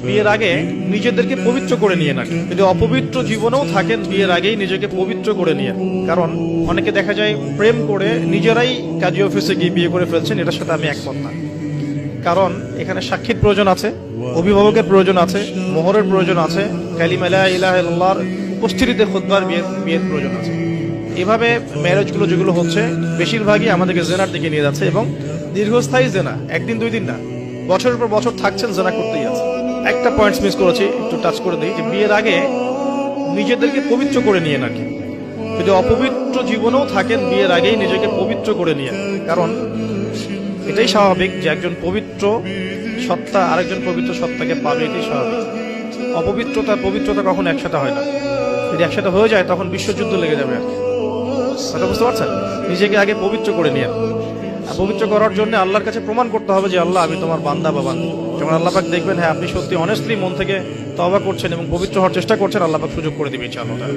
বিয়ের আগে নিজেদেরকে পবিত্র করে নিয়ে না, যদি অপবিত্র জীবনেও থাকেন বিয়ের আগেই নিজেকে পবিত্র করে নিয়ে। কারণ অনেকে দেখা যায় প্রেম করে নিজেরাই কাজী অফিসে গিয়ে বিয়ে করে ফেলছেন, এটার সাথে আমি একমত না। কারণ এখানে সাক্ষীর প্রয়োজন আছে, অভিভাবকের প্রয়োজন আছে, মোহরের প্রয়োজন আছে, কালিমা লা ইলাহা ইল্লাল্লাহর উপস্থিতিতে খুতবার বিয়ের প্রয়োজন আছে। এভাবে ম্যারেজগুলো যেগুলো হচ্ছে বেশিরভাগই আমাদেরকে জেনার দিকে নিয়ে যাচ্ছে, এবং দীর্ঘস্থায়ী জেনা, একদিন দুই দিন না, বছরের পর বছর থাকছেন জেনা করতেই আছে। একটা পয়েন্টস মিস করেছি, একটু টাচ করে দিই, যে বিয়ের আগে নিজেদেরকে পবিত্র করে নিয়ে নাকি, যদি অপবিত্র জীবনেও থাকেন বিয়ের আগেই নিজেকে পবিত্র করে নিয়ে। কারণ এটাই স্বাভাবিক যে একজন পবিত্র সত্তা আরেকজন পবিত্র সত্তাকে পাবে, এটাই স্বাভাবিক। অপবিত্রতা পবিত্রতা কখনো একসাথে হয় না, যদি একসাথে হয়ে যায় তখন বিশ্বযুদ্ধ লেগে যাবে আর কি। কথা বুঝতে পারছেন? নিজেকে আগে পবিত্র করে নিয়ে, আর পবিত্র করার জন্য আল্লাহর কাছে প্রমাণ করতে হবে যে আল্লাহ আমি তোমার বান্দা বা বান্দী। যখন আল্লাহ পাক দেখবেন হ্যাঁ আপনি সত্যি অনেস্টলি মন থেকে তওবা করছেন এবং পবিত্র হওয়ার চেষ্টা করছেন, আল্লাহ পাক সুযোগ করে দিবে ইনশাআল্লাহ।